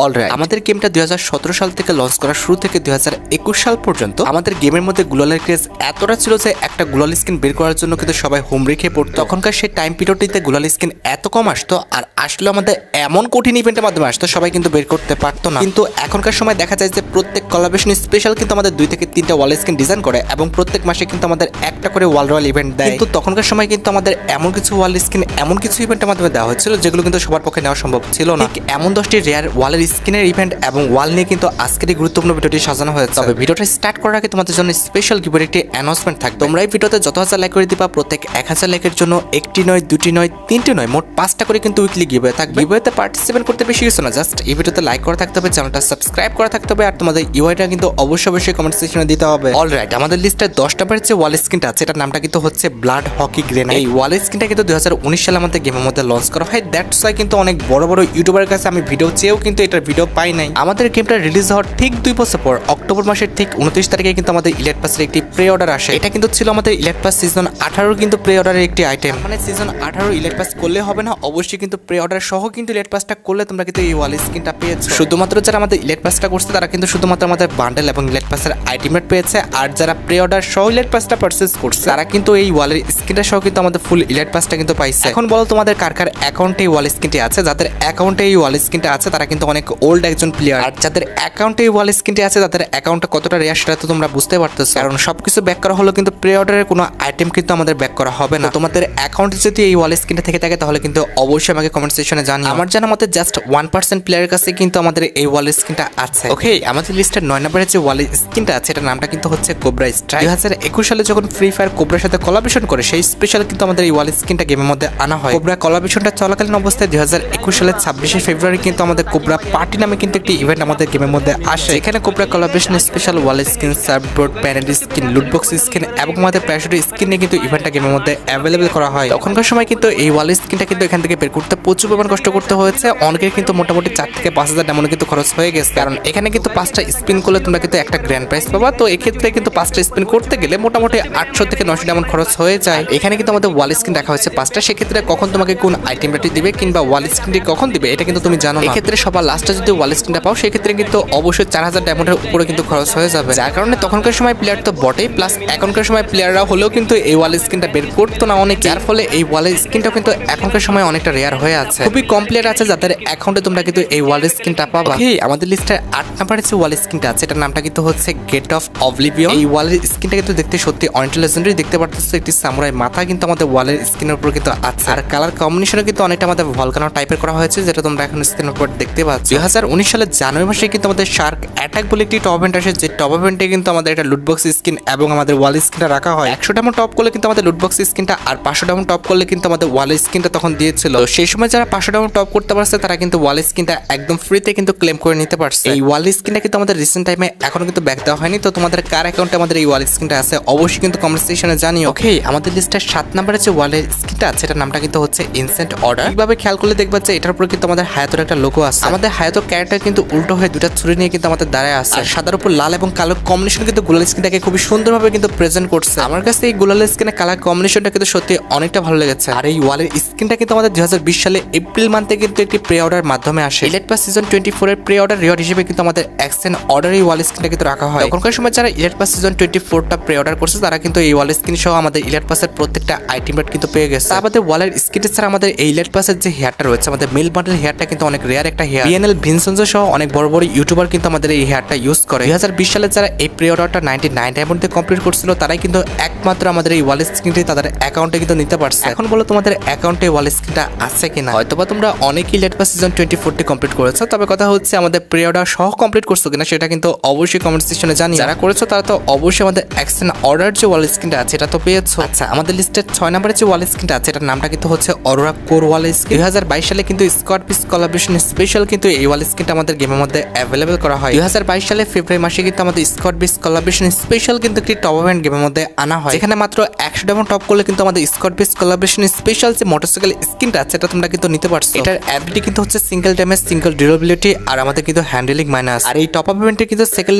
Alright, আমাদের গেমটা 2017 সাল থেকে লঞ্চ করা শুরু থেকে 2021 সাল পর্যন্ত আমাদের গেমের মধ্যে গ্লোয়ালের ক্রেজ এতটা ছিল যে একটা গ্লোয়াল স্কিন বের করার জন্য কিন্তু সবাই হোম রেখে পড়তো। তখনকার সেই টাইম পিরিয়ডটিতে গ্লোয়াল স্কিন এত কম আসতো, আর আসলে আমাদের এমন কঠিন ইভেন্টের মাধ্যমে আসতো সবাই কিন্তু বের করতে পারতো না। কিন্তু এখনকার সময় দেখা যায় যে প্রত্যেক কোলাবোরেশন স্পেশাল কিন্তু আমাদের 2 থেকে 3টা ওয়াল স্কিন ডিজাইন করে এবং প্রত্যেক মাসে কিন্তু আমাদের একটা করে ওয়াল রয়্যাল ইভেন্ট দেয়। কিন্তু তখনকার সময় কিন্তু আমাদের এমন কিছু ওয়াল স্কিন এমন কিছু ইভেন্টের মাধ্যমে দেওয়া হচ্ছিল যেগুলো কিন্তু সবার পক্ষে নেওয়া সম্ভব ছিল না। এমন 10টি রেয়ার ওয়ালের স্কিনের ইভেন্ট এবং ওয়াল নিয়ে কিন্তু আজকের এই গুরুত্বপূর্ণ ভিডিওটি সাজানো হয়েছে। তবে ভিডিওটা স্টার্ট করার আগে তোমাদের জন্য স্পেশাল গিভওয়ে একটি অ্যানাউন্সমেন্ট থাকবে। তোমরা এই ভিডিওতে যত হাজার লাইক করে দিবা প্রত্যেক 1000 লাইকের জন্য একটি নয়, দুটি নয়, তিনটি নয়, মোট 5টা করে কিন্তু উইকলি গিভওয়ে থাকবে। গিভওয়েতে পার্টিসিপেট করতে বেশি কিছু না, জাস্ট এই ভিডিওতে লাইক করা থাকতে হবে, চ্যানেলটা সাবস্ক্রাইব করা থাকতে হবে, আর তোমাদের ইউআইটা কিন্তু অবশ্যই কমেন্ট সেকশনে দিতে হবে। অলরাইট, আমাদের লিস্টে 10 নম্বরের যে ওয়াল স্কিনটা আছে এটার নামটা কিন্তু হচ্ছে ব্লাড হকি গ্রেনেড। এই ওয়াল স্কিনটা কিন্তু 2019 সালে আমাদের গেমের মধ্যে লঞ্চ করা হয়। দ্যাটস ওয়াই কিন্তু অনেক বড় বড় ইউটিউবারের কাছে আমি ভিডিও চেয়েও কিন্তু এটার ভিডিও পাই নাই। আমাদের গেমটা রিলিজ হওয়ার ঠিক 2 বছর পর অক্টোবর মাসের ঠিক 29 তারিখে কিন্তু আমাদের ইলেট পাসের একটি প্রি অর্ডার আসে। এটা কিন্তু ছিল আমাদের ইলেট পাস সিজন 18 কিন্তু প্রি অর্ডারের একটি আইটেম। মানে সিজন 18 ইলেট পাস করলে হবে না, অবশ্যই কিন্তু প্রি অর্ডার সহ কিন্তু ইলেট পাসটা করলে তোমরা কিন্তু এই ওয়াল স্কিনটা পেয়েছো। শুধুমাত্র যারা আমাদের ইলেট পাসটা করছে তারা কিন্তু শুধুমাত্র আমাদের বান্ডেল এবং ইলেট পাসের আইটেমেট পেয়েছে, আর যারা প্রি অর্ডার সহ ইলেট পাসটা পারচেজ করছে তারা কিন্তু এই ওয়ালের স্কিনটা সহ কিন্তু আমাদের ফুল ইলেট পাসটা কিন্তু পাইছে। এখন বলো তোমাদের কার কার অ্যাকাউন্টে এই ওয়াল স্কিনটি আছে? যাদের অ্যাকাউন্টে এই ওয়াল স্কিনটা আছে তারা কিন্তু অনেক ওল্ড একজন প্লেয়ার, আর যাদের অ্যাকাউন্টে এই ওয়াল স্কিনটি আছে তাদের অ্যাকাউন্টটা কতটা রেয়ার সেটা তো তোমরা বুঝতে পারতেছো। কারণ সবকিছু ব্যাক করা হলো কিন্তু প্রি অর্ডারের কোনো আইটেম কিন্তু আমাদের ব্যাক করা হবে না। তোমাদের অ্যাকাউন্টে যদি এই ওয়াল স্কিনটা থেকে থাকে তাহলে কিন্তু অবশ্যই আমাকে কমেন্ট সেকশনে জানিও। আমার জানা মতে জাস্ট 1% প্লেয়ারের কাছে কিন্তু আমাদের এই ওয়াল স্কিনটা আছে। ওকে, আমাদের লিস্টের 9 নম্বরের যে ওয়াল স্কিনটা আছে এটার নামটা কিন্তু হচ্ছে কোবরা স্ট্রাইক। 2021 সালে যখন ফ্রি ফায়ার কোবরার সাথে কোলাবোরেশন করে সেই স্পেশাল কিন্তু আমাদের এই ওয়াল স্কিনটা গেমের মধ্যে আনা হয়। কোবরা কোলাবোরেশনটা চলাকালীন অবস্থায় 2021 সালের 26শে ফেব্রুয়ারি কিন্তু আমাদের কোবরা পার্টি নামে কিন্তু একটি ইভেন্ট আমাদের গেমের মধ্যে আসে। এখানে cobra collaboration special wall skin, surfboard, panel skin, loot box skin এবং আমাদের প্যারাশুট স্কিন নিয়ে কিন্তু ইভেন্টটা গেমের মধ্যে অ্যাভেলেবল করা হয়। তখনকার সময় কিন্তু এই ওয়াল স্কিনটা কিন্তু এখান থেকে বের করতে প্রচুর পরিমাণ কষ্ট করতে হয়েছে। অনেকের কিন্তু মোটামুটি 4 থেকে 5000 ডায়মন্ড কিন্তু খরচ হয়ে গেছে, কারণ এখানে কিন্তু 5টা স্পিন করলে তোমরা কিন্তু একটা গ্র্যান্ড প্রাইজ পাবা। তো এক্ষেত্রে কিন্তু 5টা স্পিন করতে গেলে মোটামুটি 800 থেকে 900 ডায়মন্ড খরচ হয়ে যায়। এখানে কিন্তু আমাদের ওয়াল স্কিন রাখা হয়েছে 5টা। সেক্ষেত্রে কখন তোমাকে কোন আইটেমটি দিবে কিংবা ওয়াল স্কিনটি কখন দিবে এটা কিন্তু তুমি জানো না। এক্ষেত্রে সবার লাস্টে যদি ওয়াল স্কিনটা পাও সেক্ষেত্রে কিন্তু অবশ্যই 4000 ডায়মন্ডের উপরে কিন্তু খরচ হয়ে যাবে। যার কারণে তখনকার সময় প্লেয়ার তো বটেই, প্লাস এখনকার সময় প্লেয়াররা হলেও কিন্তু এই ওয়াল স্কিনটা বের করতো না অনেক, যার ফলে এই ওয়াল স্কিনটাও কিন্তু এখনকার সময় অনেকটা রেয়ার হয়ে আছে। খুবই কম প্লেয়ার আছে যাদের অ্যাকাউন্টে তোমরা কিন্তু এই ওয়াল স্কিনটা পাবা। আমাদের লিস্টে 8 নম্বরের যে ওয়াল স্কিনটা আছে এটার নামটা কিন্তু হচ্ছে গেট অফ অবলিভিয়ন। এই ওয়ালের স্কিনটা কিন্তু দেখতে সত্যি অনেক লেজেন্ডারি। দেখতে পারতেছো একটি সামুরাই মাথা কিন্তু আমাদের ওয়ালের স্কিনের উপর কিন্তু আছে, আর কালার কম্বিনেশনও কিন্তু অনেকটা আমাদের ভলকানো টাইপের করা হয়েছে, যেটা তোমরা এখন স্ক্রিনের উপর দেখতে পাচ্ছ। 2019 সালের জানুয়ারি মাসে কিন্তু আমাদের শার্ক অ্যাটাক বলে একটি টপ ইভেন্ট আসে, যে টপ ইভেন্টে কিন্তু আমাদের একটা লুটবক্স স্কিন এবং আমাদের ওয়াল স্কিনটা রাখা হয়। 100 ডায়মন্ড টপ করলে কিন্তু আমাদের লুটবক্স স্কিনটা, আর 500 ডায়মন্ড টপ করলে কিন্তু আমাদের ওয়াল স্কিনটা তখন দিয়েছিল। সেই সময় যারা 500 ডায়মন্ড টপ করতে পারছে তারা কিন্তু ওয়াল স্কিনটা একদম ফ্রিতে কিন্তু ক্লেম করে নিতে পারছে। এই ওয়াল স্কিনটা কিন্তু আমাদের রিসেন্ট টাইমে এখনো কিন্তু ব্যাক দেওয়া হয়নি। তো তোমাদের কার অ্যাকাউন্টে আমাদের এই ওয়াল স্কিনটা আছে অবশ্যই কিন্তু কমেন্ট সেকশনে জানিও। ওকে, আমাদের লিস্টের 7 নম্বরের যে ওয়ালের স্কিনটা আছে এটার নামটা কিন্তু হচ্ছে ইনসেন্ট অর্ডার। এইভাবে খেয়াল করলে দেখবা যে এটার উপর কিন্তু আমাদের হায়াতের একটা লোগো আছে। আমাদের হায়াতের ক্যারেক্টার কিন্তু উল্টো হয়ে দুটা ছুরি নিয়ে কিন্তু আমাদের দাঁড়ায় আছে, আর সাদার উপর লাল এবং কালো কম্বিনেশন কিন্তু গুলাল স্কিনটাকে খুবই সুন্দরভাবে কিন্তু প্রেজেন্ট করছে। আমার কাছে এই গুলাল স্কিনের কালার কম্বিনেশনটা কিন্তু সত্যি অনেকটা ভালো লেগেছে। আর এই ওয়ালের স্কিনটা কিন্তু আমাদের 2020 সালে এপ্রিল মান্থে কিন্তু একটি প্রি অর্ডার মাধ্যমে আসে। ইলেট পাস সিজন 24 এর প্রি অর্ডার রিওয়ার্ড হিসেবে কিন্তু আমাদের এক্সচেঞ্জ অর্ডার এই ওয়াল স্কিনটা কিন্তু রাখা হয়। তখনকার সময় যারা ইলেট পাস সিজন 24টা প্রি অর্ডার করছে তারা কিন্তু এই ওয়াল স্কিন সহ আমাদের ইলেট পাসের প্রত্যেকটা আইটেম কিন্তু পেয়ে গেছে। আমাদের ওয়ালের স্কিনটা ছাড়া আমাদের এই ইলেট পাসের যে হেয়ারটা রয়েছে, আমাদের মিল বান্ডেল হেয়ারটা কিন্তু অনেক রেয়ার একটা হেয়ার। বিএনএল ভিনসেন্সো সহ অনেক বড় বড় ইউটিউবার কিন্তু আমাদের এই হেয়ারটা ইউজ করে। 2020 সালে যারা এই প্রি অর্ডারটা 99 ডায়মন্ড দিয়ে কমপ্লিট করছিল তারাই কিন্তু একমাত্র আমাদের এই ওয়াল স্কিনটি তাদের অ্যাকাউন্টে কিন্তু নিতে পারছে। এখন বলো তোমাদের অ্যাকাউন্টে ওয়াল স্কিনটা আছে কিনা? হয়তোবা তোমরা অনেকেই ইলেট পাস সিজন 24টি কমপ্লিট করেছো, তবে কথা হচ্ছে আমাদের প্রি অর্ডার সহ কমপ্লিট করছো কিনা সেটা কিন্তু অবশ্যই কমেন্ট সেকশনে জানিও। যারা করেছো তারা তো অবশ্যই আমাদের এক্সচেঞ্জ অর্ডার যে ওয়াল স্কিনটা আছে এটা তো পেয়েছো। আচ্ছা, আমাদের লিস্টের 6 নম্বরের যে ওয়াল স্কিনটা আছে এটার নামটা কিন্তু হচ্ছে অরোরা কোর ওয়াল স্কিন। 2022 সালে কিন্তু স্কোয়াড পিস কোলাবোরেশন স্পেশাল কিন্তু এই ওয়াল স্কিনটা আমাদের গেমের মধ্যে অ্যাভেলেবল করা হয়। 2022 সালে ফেব্রুয়ারি মাসে কিন্তু আমাদের স্কোয়াড পিস কোলাবোরেশন স্পেশাল কিন্তু একটি টপ ইভেন্ট গেমের মধ্যে আনা হয়, যেখানে মাত্র 100 ডায়মন্ড টপ করলে কিন্তু আমাদের স্কোয়াড পিস কোলাবোরেশন স্পেশাল যে মোটরসাইকেল স্কিনটা আছে এটা তোমরা কিন্তু নিতে পারছো। এটার অ্যাবিলিটি কিন্তু হচ্ছে সিঙ্গেল ড্যামেজ, সিঙ্গেল ডিউরেবিলিটি, আর আমাদের কিন্তু হ্যান্ডেলিং মাইনাস। আর এই টপ আপ ইভেন্টে কিন্তু সেকেন্ড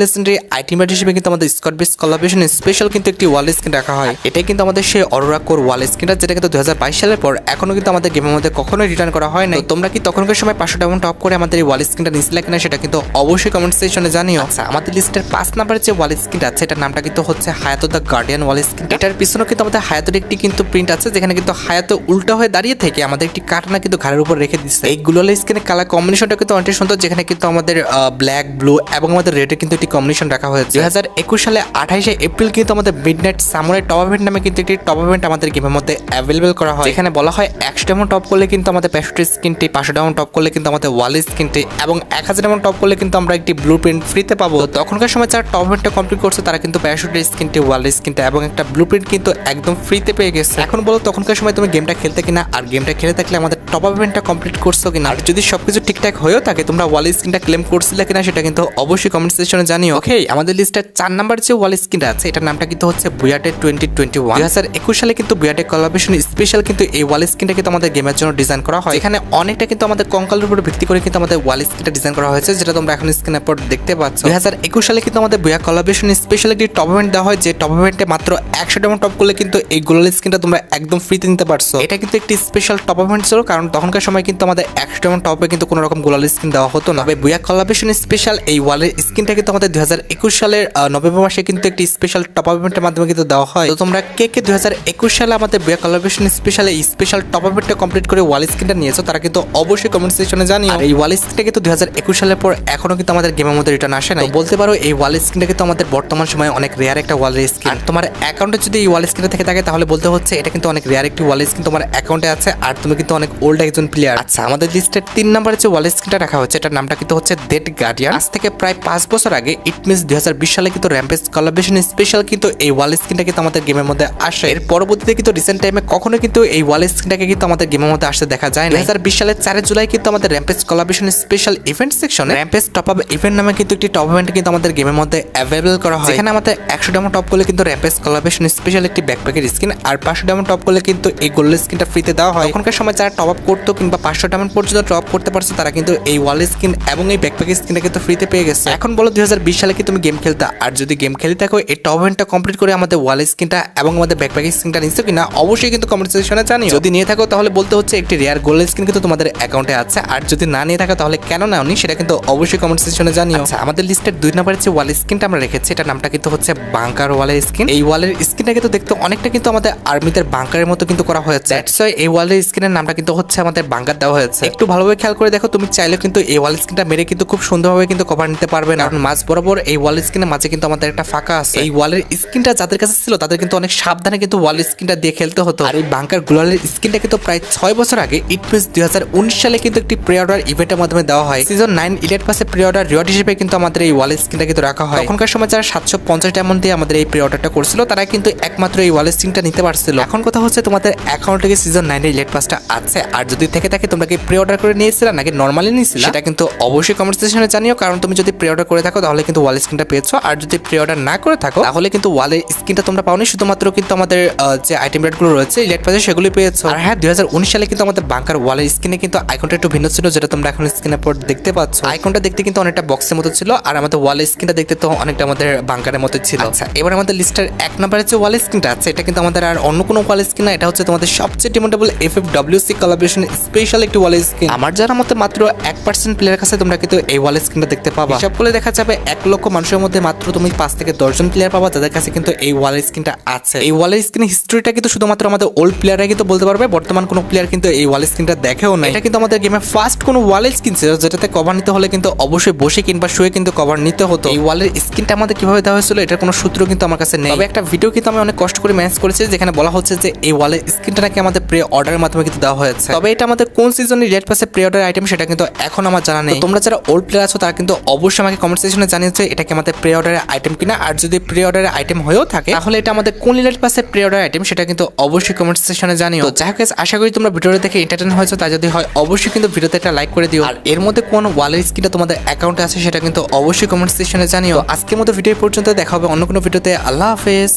লেজেন্ডারি আইটেম হিসেবে কিন্তু আমাদের স্কোয়াড পিস কোলাবোরেশন স্পেশাল কিন্তু একটি ওয়াল স্কিন রাখা হয়। এটাই কিন্তু আমাদের সেই অরোরা কোর ওয়াল স্কিনটা, যেটা কিন্তু 2022 সালের পর এখনো কিন্তু আমাদের গেমের মধ্যে কখনোই রিটার্ন করা হয় না। তোমরা কি তখনকার সময় 500 ডায়মন্ড টপ করে আমাদের এই ওয়াল স্ক্রিনটা নিয়েছিলে কিনা সেটা কিন্তু অবশ্যই কমেন্ট সেকশনে জানিও। আচ্ছা, আমাদের লিস্টের 5 নম্বরে যে ওয়াল স্ক্রিনটা আছে এটার নামটা কিন্তু হচ্ছে Hayato the guardian wall screen. এটার পিছনে কিন্তু আমাদের হায়াতের একটি কিন্তু প্রিন্ট আছে, যেখানে কিন্তু হায়াতো উল্টা হয়ে দাঁড়িয়ে থেকে আমাদের একটি কাটানা কিন্তু ঘাড়ের উপর রেখে দিচ্ছে। এই গ্লোয়াল স্ক্রিনের কালার কম্বিনেশনটা কিন্তু অনেক সুন্দর, যেখানে কিন্তু আমাদের ব্ল্যাক, ব্লু এবং আমাদের রেডের কিন্তু একটি কম্বিনেশন রাখা হয়েছে। 2021 সালে 28শে এপ্রিল কিন্তু আমাদের মিডনাইট সামুরাই টপ ইভেন্ট নামে কিন্তু একটি টপ ইভেন্ট আমাদের গেমের মধ্যে অ্যাভেলেবল করা হয়। এখানে বলা হয় 100 ডায়মন্ড টপ করলে কিন্তু আমাদের 65 স্কিনটি, 500 ডায়মন্ড টপ করলে কিন্তু আমাদের ওয়াল স্কিনটি এবং 1000 ডায়মন্ড টপ করলে কিন্তু আমরা একটি ব্লু প্রিন্ট ফ্রিতে পাবো। তখনকার সময় যারা টপ ইভেন্টটা কমপ্লিট করছে তারা কিন্তু 65 স্কিনটি, ওয়াল স্কিনটা এবং একটা ব্লু প্রিন্ট কিন্তু একদম ফ্রিতে পেয়ে গেছে। এখন বলো তখনকার সময় তুমি গেমটা খেলতে কিনা, আর গেমটা খেলে থাকলে আমাদের টপ ইভেন্টটা কমপ্লিট করছো কিনা, আর যদি সবকিছু ঠিকঠাক হয়েও থাকে তোমরা ওয়াল স্কিনটা ক্লেম করছিলে কিনা সেটা কিন্তু অবশ্যই কমেন্ট সেকশনে জানিও। ওকে, আমাদের লিস্টের 4 নাম্বার যে ওয়াল স্কিনটা আছে এটার নামটা কিন্তু হচ্ছে বুয়াটে 2021। 2021 সালে কিন্তু বুয়াটে কোলাবোরেশন স্পেশাল কিন্তু এই ওয়াল স্কিনটা কিন্তু আমাদের গেমের জন্য ডিজাইন করা হয়। এখানে অনেকটা কিন্তু আমাদের কঙ্কালের উপর ভিত্তি করে কিন্তু আমাদের ওয়াল স্কিনটা ডিজাইন করা হয়েছে, যেটা তোমরা এখন স্ক্রিনের উপর দেখতে পাচ্ছ। 2021 সালে কিন্তু আমাদের বুয়া কোলাবোরেশন স্পেশাল একটি টপ ইভেন্ট দেওয়া হয়, যে টপ ইভেন্টে মাত্র 100 ডায়মন্ড টপ করলে কিন্তু এই গ্লোয়াল স্কিনটা তোমরা একদম ফ্রিতে নিতে পারছো। এটা কিন্তু একটি স্পেশাল টপ ইভেন্ট ছিল, কারণ তখনকার সময় কিন্তু আমাদের 100 ডায়মন্ড টপে কিন্তু কোনো রকম গ্লোয়াল স্কিন দেওয়া হতো না। তবে বুয়া কোলাবোরেশন স্পেশাল এই ওয়ালের স্কিনটা কিন্তু আমাদের 2021 সালের নভেম্বর মাসে কিন্তু একটি স্পেশাল টপ ইভেন্টের মাধ্যমে কিন্তু দেওয়া হয়। তো তোমরা কে 2021 সালে আমাদের বুয়া কোলাবোরেশন স্পেশাল এই স্পেশাল টপ ইভেন্টটা কমপ্লিট করে ওয়াল স্কিনটা নিয়েছো তারা কিন্তু অবশ্যই কমেন্ট সেকশনে জানিও। আর এই ওয়াল স্কিনটা কিন্তু 2021 সালের পর এখনো কিন্তু আমাদের গেমের মধ্যে রিটার্ন আসে না। বলতে পারো এই ওয়াল স্কিনটা কিন্তু আমাদের বর্তমান সময়ে অনেক রেয়ার একটা ওয়াল স্কিন। আর তোমার অ্যাকাউন্টে যদি এই ওয়াল স্কিনটা থেকে থাকে তাহলে বলতে হচ্ছে এটা কিন্তু অনেক রেয়ার একটি ওয়াল স্কিন তোমার অ্যাকাউন্টে আছে, আর তুমি কিন্তু অনেক ওল্ড একজন প্লেয়ার। আচ্ছা, আমাদের লিস্টের 3 নম্বরে যে ওয়াল স্কিনটা রাখা হচ্ছে এটার নামটা কিন্তু হচ্ছে ডেড গার্ডিয়ান। আজ থেকে প্রায় 5 বছর আগে, ইট মিনস 2020 সালে কিন্তু র্যাম্পেজ কোলাবোরেশন স্পেশাল কিন্তু এই ওয়াল স্কিনটা কিন্তু আমাদের গেমের মধ্যে আসে। এর পরবর্তীতে কিন্তু রিসেন্ট টাইমে কখনো কিন্তু এই ওয়াল স্কিনটাকে কিন্তু আমাদের গেমের মধ্যে আসতে দেখা যায় না। 2020 সালের 4 জুলাই কিন্তু আমাদের র্যাম্পেজ কোলাবোরেশন স্পেশাল ইভেন্ট সেকশনে র্যাম্পেজ টপ আপ ইভেন্ট নামে কিন্তু একটি টপ ইভেন্ট কিন্তু আমাদের গেমের মধ্যে অ্যাভেলেবল করা হয়। এখানে আমাদের 100 ডায়মন্ড টপ করলে কিন্তু র্যাম্পেজ কোলাবোরেশন স্পেশাল একটি ব্যাকপ্যাকের স্কিন, আর 500 ডায়মন্ড টপ করলে কিন্তু এই গোল্ড স্কিনটা ফ্রিতে দেওয়া হয়। এখনকার সময় যারা টপ আপ করতো কিংবা 500 ডায়মন্ড পর্যন্ত টপ করতে পারছে তারা কিন্তু এই ওয়াল স্কিন এবং এই ব্যাকপ্যাকের স্কিনটা কিন্তু ফ্রিতে পেয়ে গেছে। এখন বলো 2020 সালে কি তুমি গেম খেলতা, আর যদি গেম খেলে থাকো এই টপ ইভেন্টটা কমপ্লিট করে আমাদের ওয়াল স্কিনটা এবং আমাদের ব্যাকপ্যাকের স্কিনটা নিচ্ছ কিনা অবশ্যই কিন্তু কমেন্ট সেকশনে জানিও। যদি নিয়ে থাকো তাহলে বলতে হচ্ছে একটি রেয়ার গোল্ড স্কিন কিন্তু তোমাদের অ্যাকাউন্টে আছে, আর যদি না নিয়ে থাকো তাহলে কেন নাওনি সেটা কিন্তু অবশ্যই কমেন্ট সেকশনে জানিও। আচ্ছা, আমাদের লিস্টের 2 নম্বরের যে ওয়াল স্কিনটা আমরা রেখেছি এটার নামটা কিন্তু হচ্ছে বাংকার ওয়ালের স্কিন। এই ওয়ালের স্কিনটা কিন্তু দেখতে অনেকটা কিন্তু আমাদের আর্মিদের বাংকারের মতো কিন্তু করা হয়েছে। দ্যাটস ওয়াই এই ওয়ালের স্কিনের নামটা কিন্তু হচ্ছে আমাদের বাংকার দেওয়া হয়েছে। একটু ভালোভাবে খেয়াল করে দেখো, তুমি চাইলে কিন্তু এই ওয়াল স্কিনটা মেরে কিন্তু খুব সুন্দরভাবে কিন্তু কভার নিতে পারবে না, কারণ মাঝ বরাবর এই ওয়াল স্কিনের মাঝে কিন্তু আমাদের একটা ফাঁকা আছে। এই ওয়ালের স্কিনটা যাদের কাছে ছিল তাদের কিন্তু অনেক সাবধানে কিন্তু ওয়াল স্কিনটা দিয়ে খেলতে হতো। আর এই বাংকার গ্লোয়ালের স্কিনটা কিন্তু প্রায় 6 বছর আগে, ইট মিনস 2019 সালে কিন্তু একটি প্রি অর্ডার ইভেন্টের মাধ্যমে দেওয়া হয়। সিজন 9 ইলিট পাসে প্রি অর্ডার রিওয়ার্ড হিসেবে কিন্তু আমাদের এই ওয়াল স্কিনটা কিন্তু রাখা হয়। তখনকার সময় যারা 750 ডায়মন্ড দিয়ে আমাদের এই প্রি অর্ডারটা করছিল তারা কিন্তু একমাত্র এই ওয়াল স্কিনটা নিতে পারছিল। এখন কথা হচ্ছে তোমাদের অ্যাকাউন্টে কি সিজন 9 এর ইলিট পাসটা আছে, আর যদি থেকে থাকে তোমরা কি প্রি অর্ডার করে নিয়েছিলে নাকি নরমালি নিয়েছিলে সেটা কিন্তু অবশ্যই কমেন্ট সেকশনে জানিও, কারণ তুমি যদি প্রি অর্ডার করে থাকো তাহলে কিন্তু ওয়াল স্কিনটা পেয়েছো, আর যদি প্রি অর্ডার না করে থাকো তাহলে কিন্তু ওয়ালের স্কিনটা তোমরা পাওনি, শুধুমাত্র কিন্তু আমাদের যে আইটেম রেটগুলো রয়েছে ইলিট পাসে সেগুলি পেয়েছো। আর হ্যাঁ, 2019 সালে কিন্তু আমাদের বাংকার ওয়ালের স্কিনে কিন্তু আইকনটা একটু ভিন্ন ছিল, যেটা তোমরা এখন স্ক্রিনের পর দেখতে পাচ্ছ। আইকনটা দেখতে কিন্তু অনেকটা বক্সের মতো ছিল, আর আমাদের ওয়াল স্ক্রিনটা দেখতে তো অনেকটা আমাদের বাংকারের মতো ছিল। আচ্ছা, এবার আমাদের লিস্টের 1 নম্বরের যে ওয়াল স্ক্রিনটা আছে এটা কিন্তু আমাদের আর অন্য কোনো ওয়াল স্ক্রিন না, এটা হচ্ছে তোমাদের সবচেয়ে ডিমান্ডেবল FFWC কোলাবোরেশন স্পেশাল একটি ওয়াল স্ক্রিন। আমার জানার মতে মাত্র 1% প্লেয়ারের কাছে তোমরা কিন্তু এই ওয়াল স্ক্রিনটা দেখতে পাবা। হিসাব করলে দেখা যাবে 1 লক্ষ মানুষের মধ্যে মাত্র তুমি 5 থেকে 10 জন প্লেয়ার পাবা যাদের কাছে কিন্তু এই ওয়াল স্ক্রিনটা আছে। এই ওয়াল স্ক্রিন হিস্ট্রিটা কিন্তু শুধুমাত্র আমাদের ওল্ড প্লেয়াররা কিন্তু বলতে পারবে, বর্তমান কোনো প্লেয়ার কিন্তু এই ওয়াল স্ক্রিনটা দেখেও না। এটা কিন্তু আমাদের গেমে ফার্স্ট কোনো ওয়াল স্ক্রিন ছিল যেটাতে কভার নিতে হলে কিন্তু অবশ্যই বসে কিংবা শুয়ে কিন্তু কভার নিতে হতো। এই ওয়ালের স্ক্রিনটা আমাদের কিভাবে দেওয়া হয়েছিল এটার কোনো সূত্র কিন্তু আমার কাছে নেই, তবে একটা ভিডিও কিন্তু আমি অনেক কষ্ট করে ম্যানেজ করেছি যেখানে বলা হচ্ছে যে এই ওয়ালের স্ক্রিনটা নাকি আমাদের প্রি অর্ডারের মাধ্যমে কিন্তু দেওয়া হয়েছে। তবে এটা আমাদের কোন সিজনের রেড পাসে প্রি অর্ডার আইটেম সেটা কিন্তু এখন আমার জানা নেই। তোমরা যারা ওল্ড প্লেয়ার আছো তারা কিন্তু অবশ্যই আমাকে কমেন্ট সেকশনে জানিয়েছে এটা কি আমাদের প্রি অর্ডারের আইটেম কিনা, আর যদি প্রি অর্ডারের আইটেম হয়েও থাকে তাহলে এটা আমাদের কোন রেড পাসে প্রি অর্ডার আইটেম সেটা কিন্তু অবশ্যই কমেন্ট সেকশনে জানিও। তো যাই হোক, আশা করি তোমরা ভিডিওটা দেখে এন্টারটেইন হয়েছে, তাই যদি হয় অবশ্যই কিন্তু ভিডিওতে একটা লাইক করে দিও, আর এর মধ্যে কোন ওয়ালের স্ক্রিনটা তোমাদের অ্যাকাউন্টে আছে সেটা কিন্তু অবশ্যই কমেন্ট সেকশনে জানিও। আজকের মতো ভিডিও পর্যন্ত দেখা হবে অন্য কোনো ভিডিওতে। আল্লাহ হাফেজ।